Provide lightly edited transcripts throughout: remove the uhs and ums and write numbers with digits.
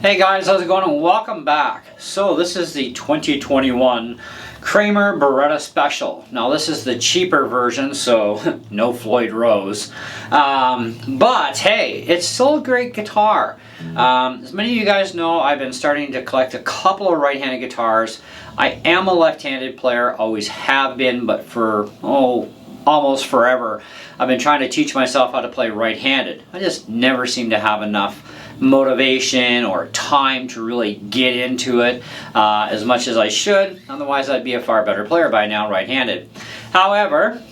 Hey guys, how's it going and welcome back. So this is the 2021 Kramer Baretta Special. Now this is the cheaper version, so no Floyd Rose. But hey, it's still a great guitar. As many of you guys know, I've been starting to collect a couple of right-handed guitars. I am a left-handed player, always have been, but for, almost forever, I've been trying to teach myself how to play right-handed. I just never seem to have enough motivation or time to really get into it as much as I should. Otherwise I'd be a far better player by now right-handed. However,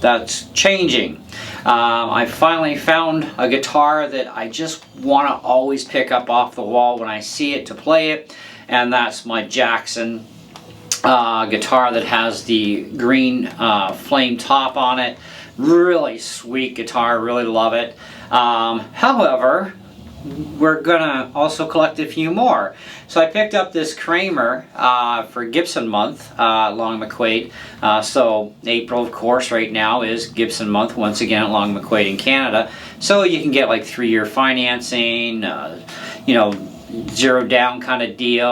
that's changing. I finally found a guitar that I just want to always pick up off the wall when I see it to play it, and that's my Jackson guitar that has the green flame top on it. Really sweet guitar, really love it. However, we're gonna also collect a few more. So I picked up this Kramer for Gibson month along McQuaid. So April, of course, right now is Gibson month once again along McQuaid in Canada. So you can get like 3-year financing, zero down kind of deal,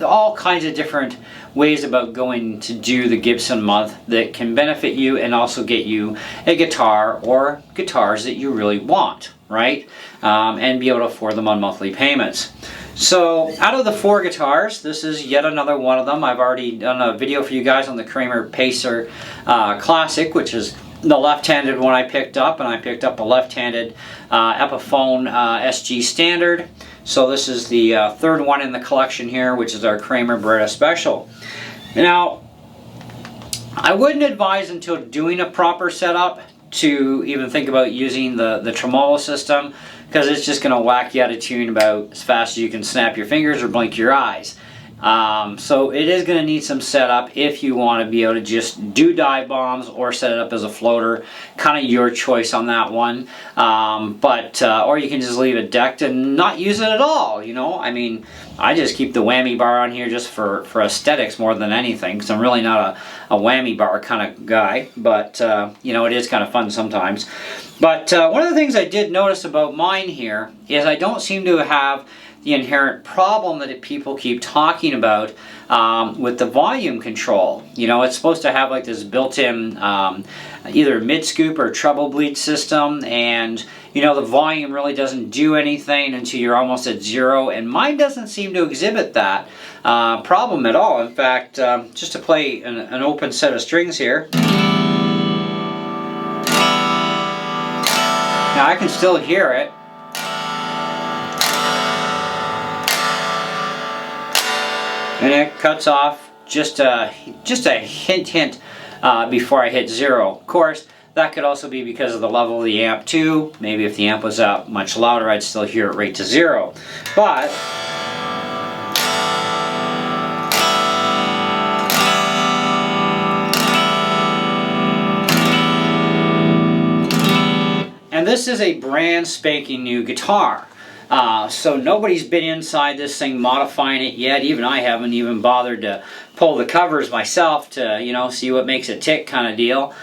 all kinds of different ways about going to do the Gibson month that can benefit you and also get you a guitar or guitars that you really want, right? And be able to afford them on monthly payments. So out of the 4 guitars, this is yet another one of them. I've already done a video for you guys on the Kramer Pacer Classic, which is the left-handed one I picked up, and I picked up a left-handed epiphone SG Standard. So this is the 3rd one in the collection here, which is our Kramer Baretta Special. Now, I wouldn't advise until doing a proper setup to even think about using the Tremolo system, because it's just going to whack you out of tune about as fast as you can snap your fingers or blink your eyes. So it is going to need some setup if you want to be able to just do dive bombs or set it up as a floater. Kind of your choice on that one. Or you can just leave it decked and not use it at all, you know. I mean, I just keep the whammy bar on here just for aesthetics more than anything, because I'm really not a whammy bar kind of guy. But, it is kind of fun sometimes. But one of the things I did notice about mine here is I don't seem to have the inherent problem that people keep talking about with the volume control. You know, it's supposed to have like this built-in either mid-scoop or treble bleed system, and the volume really doesn't do anything until you're almost at 0, and mine doesn't seem to exhibit that problem at all. In fact, just to play an open set of strings here, now I can still hear it. And it cuts off just a hint before I hit 0. Of course, that could also be because of the level of the amp too. Maybe if the amp was up much louder, I'd still hear it right to 0. But and this is a brand spanking new guitar. So nobody's been inside this thing modifying it yet. Even I haven't even bothered to pull the covers myself to, see what makes it tick kind of deal.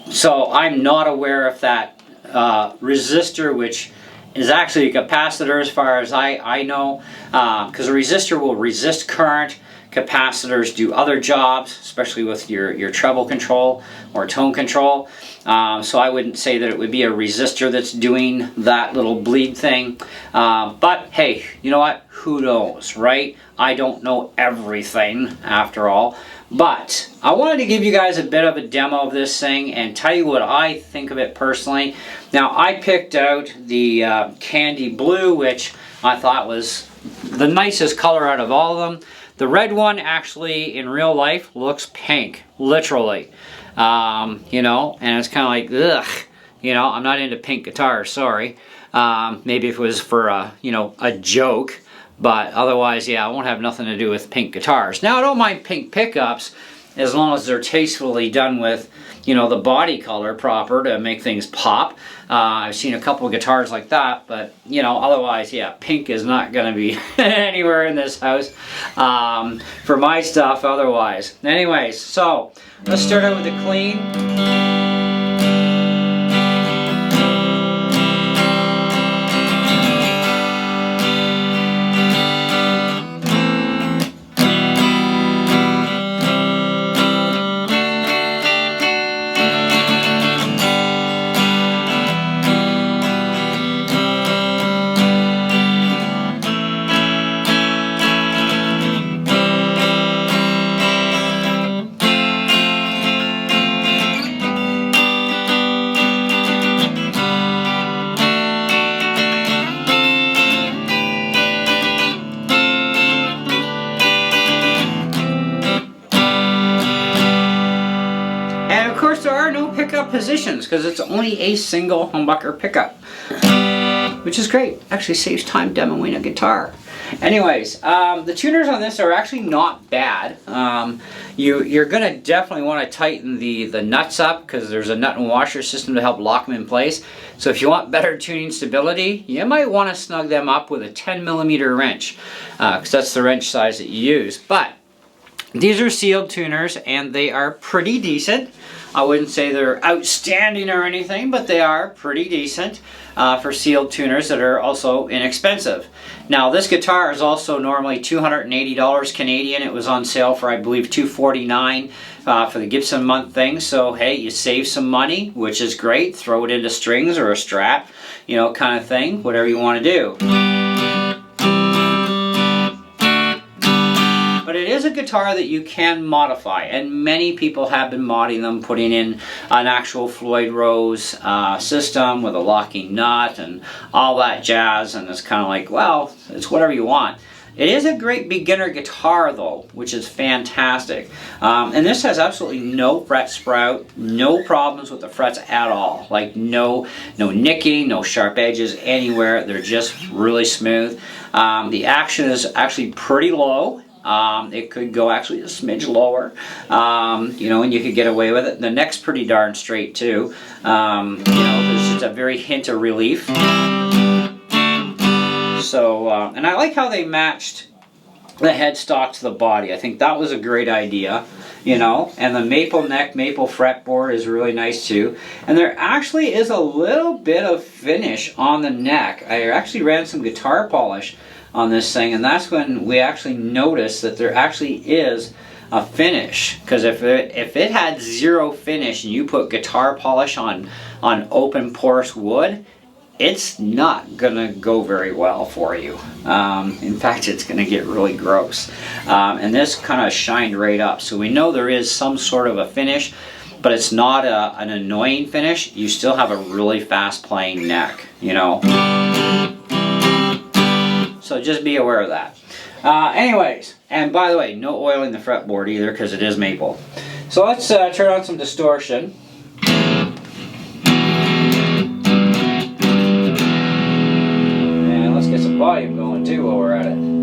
So I'm not aware of that resistor, which is actually a capacitor as far as I know, because a resistor will resist current. Capacitors do other jobs, especially with your treble control or tone control. So I wouldn't say that it would be a resistor that's doing that little bleed thing. But hey, you know what? Who knows, right? I don't know everything after all. But I wanted to give you guys a bit of a demo of this thing and tell you what I think of it personally. Now, I picked out the candy blue, which I thought was the nicest color out of all of them. The red one actually in real life looks pink, literally. And it's kind of like, ugh, I'm not into pink guitars, sorry. Maybe if it was for a joke, but otherwise, yeah, it won't have nothing to do with pink guitars. Now, I don't mind pink pickups as long as they're tastefully done with, the body color proper to make things pop. I've seen a couple of guitars like that, but, otherwise, yeah, pink is not going to be anywhere in this house for my stuff otherwise. Anyways, so let's start out with the clean. are no pickup positions because it's only a single humbucker pickup, which is great. Actually saves time demoing a guitar. Anyways, the tuners on this are actually not bad. You're going to definitely want to tighten the nuts up because there's a nut and washer system to help lock them in place. So if you want better tuning stability, you might want to snug them up with a 10mm wrench because that's the wrench size that you use. But these are sealed tuners and they are pretty decent. I wouldn't say they're outstanding or anything, but they are pretty decent for sealed tuners that are also inexpensive. Now this guitar is also normally $280 Canadian. It was on sale for I believe $249 for the Gibson month thing. So hey, you save some money, which is great. Throw it into strings or a Strat, you know, kind of thing, whatever you want to do. But it is a guitar that you can modify, and many people have been modding them, putting in an actual Floyd Rose system with a locking nut and all that jazz, and it's kind of like, well, it's whatever you want. It is a great beginner guitar though, which is fantastic. And this has absolutely no fret sprout, no problems with the frets at all. Like no nicking, no sharp edges anywhere. They're just really smooth. The action is actually pretty low. It could go actually a smidge lower, you know, and you could get away with it. The neck's pretty darn straight too. You know, there's just a very hint of relief. So, and I like how they matched the headstock to the body. I think that was a great idea, you know, and the maple neck, maple fretboard is really nice too. And there actually is a little bit of finish on the neck. I actually ran some guitar polish on this thing, and that's when we actually noticed that there actually is a finish. Because if it had zero finish and you put guitar polish on open porous wood, it's not gonna go very well for you. In fact, it's gonna get really gross. And this kind of shined right up, so we know there is some sort of a finish, but it's not an annoying finish. You still have a really fast playing neck, you know. So just be aware of that. Anyways, and by the way, no oiling the fretboard either because it is maple. So let's turn on some distortion. And let's get some volume going too while we're at it.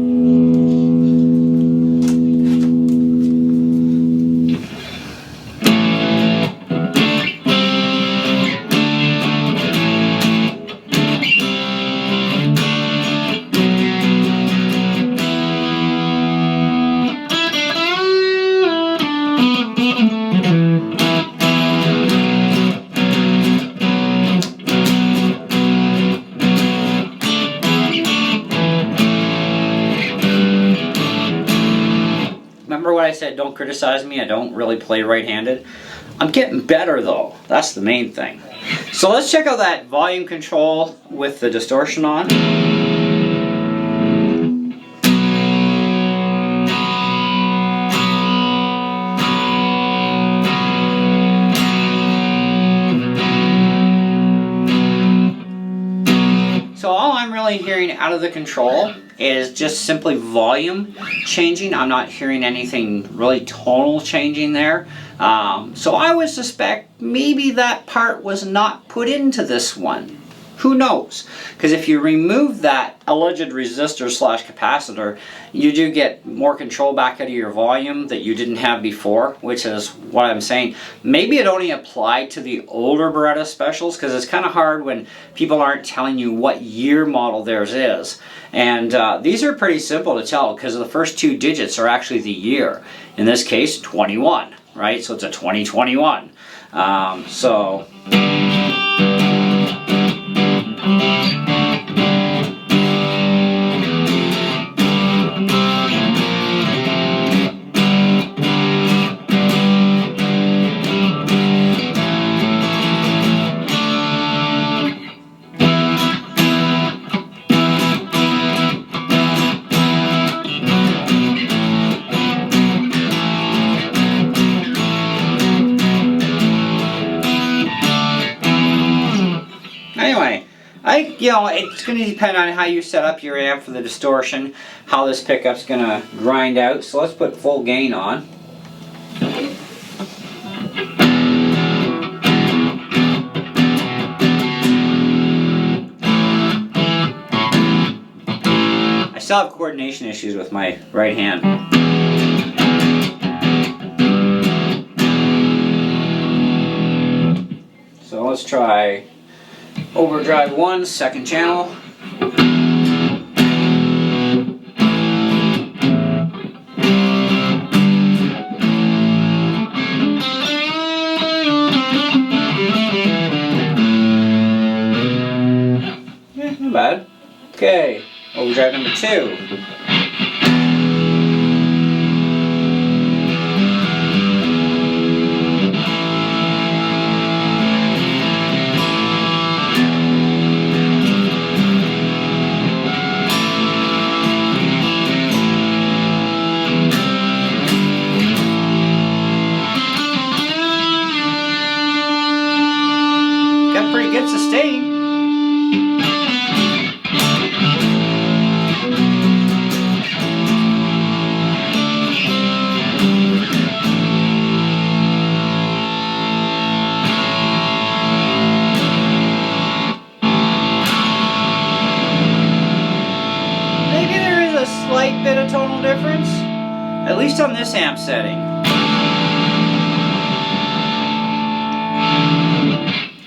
Remember what I said, don't criticize me, I don't really play right-handed. I'm getting better though, that's the main thing. So let's check out that volume control with the distortion on. So all I'm really hearing out of the control is just simply volume changing. I'm not hearing anything really tonal changing there. So I would suspect maybe that part was not put into this one. Who knows? Because if you remove that alleged resistor slash capacitor, you do get more control back out of your volume that you didn't have before, which is what I'm saying. Maybe it only applied to the older Baretta specials, because it's kind of hard when people aren't telling you what year model theirs is. And these are pretty simple to tell because the first two digits are actually the year. In this case, 21, right? So it's a 2021. So... Anyway, it's going to depend on how you set up your amp for the distortion, how this pickup's going to grind out. So let's put full gain on. still have coordination issues with my right hand. So let's try overdrive 1, second channel. Not bad. Okay, overdrive number 2. Got pretty good sustain. Slight bit of tonal difference, at least on this amp setting.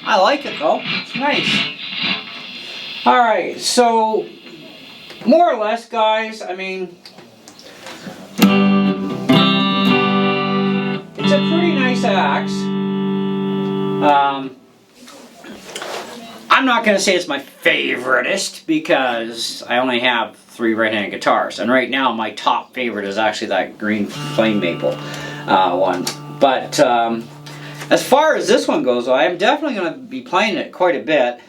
I like it though, it's nice. Alright, so more or less, guys, I mean, it's a pretty nice axe. I'm not going to say it's my favoritist because I only have 3 right-handed guitars, and right now my top favorite is actually that green flame maple one. But as far as this one goes, I am definitely going to be playing it quite a bit.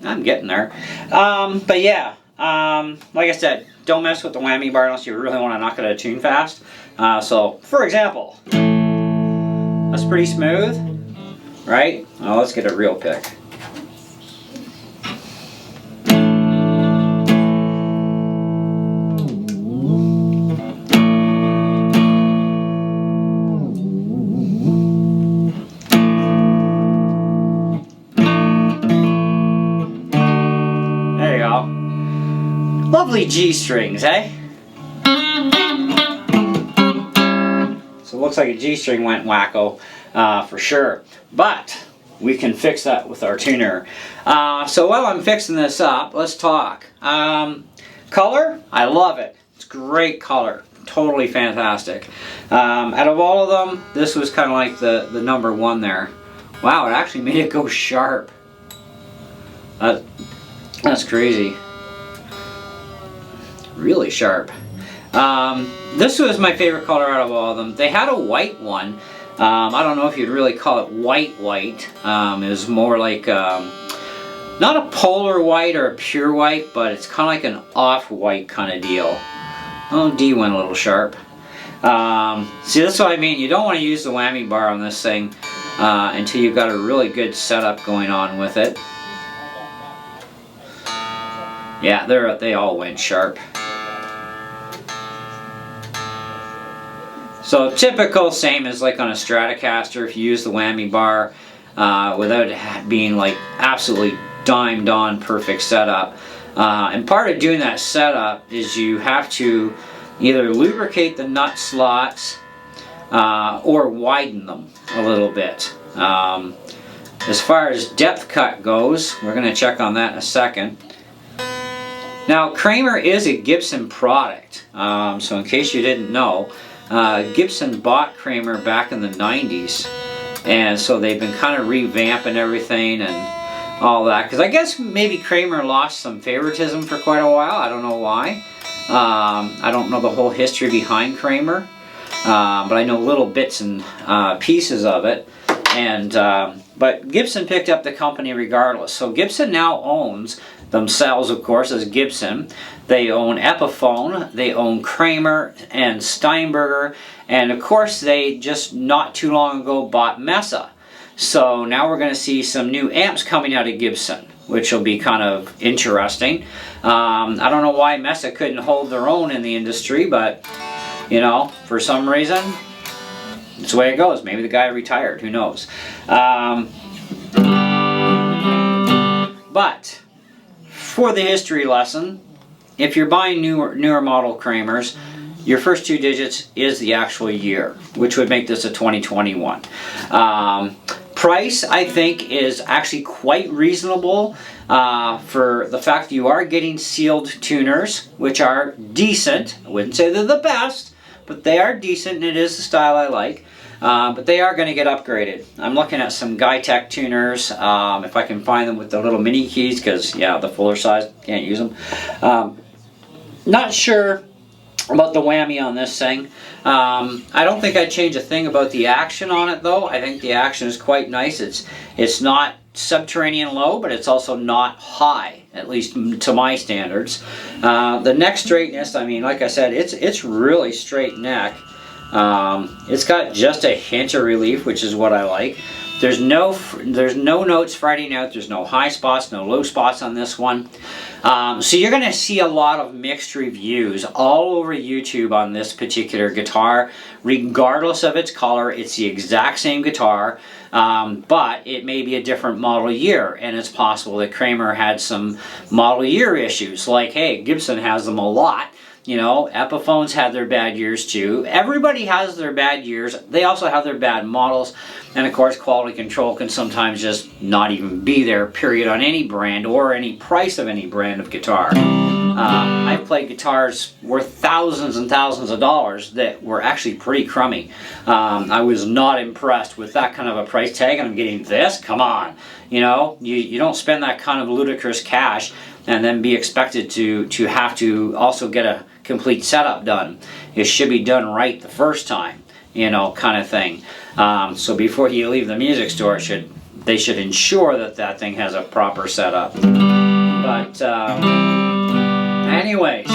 I'm getting there. But yeah, like I said, don't mess with the whammy bar unless you really want to knock it out of tune fast. So, for example, that's pretty smooth, right? Now let's get a real pick. Lovely G strings, eh? So it looks like a G string went wacko for sure, but we can fix that with our tuner. So while I'm fixing this up, let's talk. Color, I love it. It's great color, totally fantastic. Out of all of them, this was kind of like the number 1 there. Wow, it actually made it go sharp. That's crazy. Really sharp. This was my favorite color out of all of them. They had a white one. I don't know if you'd really call it white. It was more like not a polar white or a pure white, but it's kind of like an off-white kind of deal. Oh, D went a little sharp. See, that's what I mean. You don't want to use the whammy bar on this thing until you've got a really good setup going on with it. Yeah, they all went sharp. So typical, same as like on a Stratocaster, if you use the whammy bar without it being like absolutely dimed on perfect setup. And part of doing that setup is you have to either lubricate the nut slots or widen them a little bit. As far as depth cut goes, we're going to check on that in a second. Now, Kramer is a Gibson product, so in case you didn't know, Gibson bought Kramer back in the 90s, and so they've been kind of revamping everything and all that, because I guess maybe Kramer lost some favoritism for quite a while. I don't know why. I don't know the whole history behind Kramer, but I know little bits and pieces of it. And but Gibson picked up the company regardless. So Gibson now owns themselves, of course, as Gibson. They own Epiphone, they own Kramer and Steinberger, and of course they just not too long ago bought Mesa. So now we're going to see some new amps coming out of Gibson. which will be kind of interesting. I don't know why Mesa couldn't hold their own in the industry, but you know, for some reason, it's the way it goes. Maybe the guy retired, who knows. But for the history lesson, if you're buying newer model Kramers, your first 2 digits is the actual year, which would make this a 2021. Price, I think, is actually quite reasonable for the fact that you are getting sealed tuners, which are decent. I wouldn't say they're the best, but they are decent, and it is the style I like. But they are going to get upgraded. I'm looking at some Tech tuners, if I can find them with the little mini keys, because yeah, the fuller size, can't use them. Not sure about the whammy on this thing. I don't think I'd change a thing about the action on it though. I think the action is quite nice. It's not subterranean low, but it's also not high, at least to my standards. The neck straightness, I mean, like I said, it's really straight neck. It's got just a hint of relief, which is what I like. There's no notes fretting out. There's no high spots, no low spots on this one. So you're going to see a lot of mixed reviews all over YouTube on this particular guitar. Regardless of its color, it's the exact same guitar, but it may be a different model year, and it's possible that Kramer had some model year issues. Like, hey, Gibson has them a lot. You know, Epiphones had their bad years too. Everybody has their bad years. They also have their bad models. And of course, quality control can sometimes just not even be there, period, on any brand or any price of any brand of guitar. I've played guitars worth thousands and thousands of dollars that were actually pretty crummy. I was not impressed with that kind of a price tag, and I'm getting this? Come on. You know, you don't spend that kind of ludicrous cash and then be expected to have to also get a complete setup done. It should be done right the first time, you know, kind of thing. So before you leave the music store, they should ensure that that thing has a proper setup. But anyways,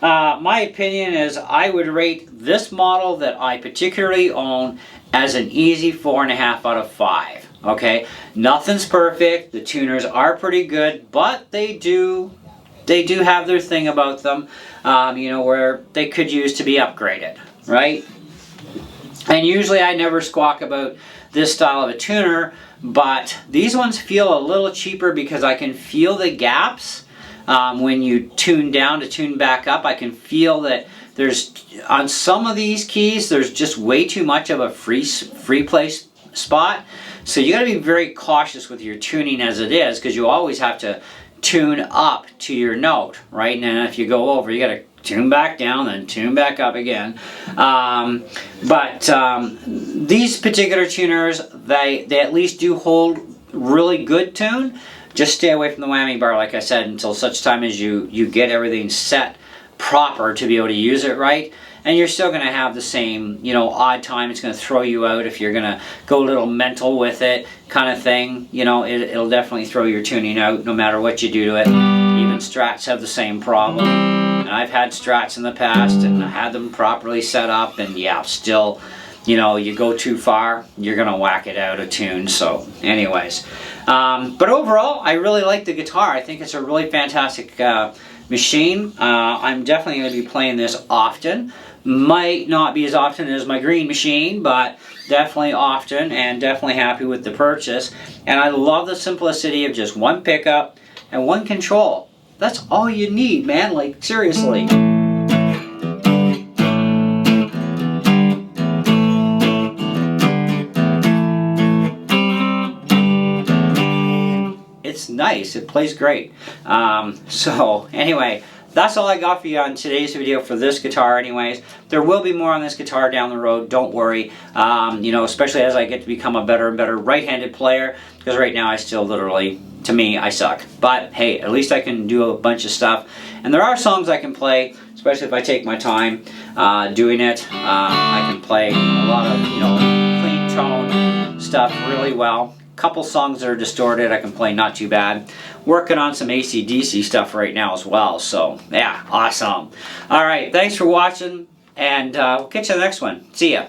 my opinion is I would rate this model that I particularly own as an easy 4.5 out of 5. Okay, nothing's perfect. The tuners are pretty good, but they do have their thing about them, you know, where they could use to be upgraded, right? And usually I never squawk about this style of a tuner, but these ones feel a little cheaper because I can feel the gaps when you tune down to tune back up. I can feel that there's, on some of these keys, there's just way too much of a free place spot. So you got to be very cautious with your tuning as it is, because you always have to tune up to your note, right? And then if you go over, you got to tune back down, then tune back up again. These particular tuners, they at least do hold really good tune. Just stay away from the whammy bar, like I said, until such time as you get everything set proper to be able to use it right. And you're still going to have the same, you know, odd time. It's going to throw you out if you're going to go a little mental with it, kind of thing. You know, it'll definitely throw your tuning out no matter what you do to it. Even Strats have the same problem. And I've had Strats in the past and I had them properly set up, and yeah, still, you know, you go too far, you're going to whack it out of tune. So anyways, but overall, I really like the guitar. I think it's a really fantastic machine. I'm definitely going to be playing this often. Might not be as often as my green machine, but definitely often, and definitely happy with the purchase. And I love the simplicity of just one pickup and one control. That's all you need, man. Like, seriously. It's nice. It plays great. So anyway, that's all I got for you on today's video for this guitar anyways. There will be more on this guitar down the road, don't worry. You know, especially as I get to become a better and better right-handed player, because right now I still literally, to me, I suck. But hey, at least I can do a bunch of stuff. And there are songs I can play, especially if I take my time doing it. I can play a lot of, you know, clean tone stuff really well. Couple songs that are distorted I can play not too bad. Working on some AC/DC stuff right now as well, so yeah, awesome. Alright, thanks for watching, and we'll catch you in the next one. See ya.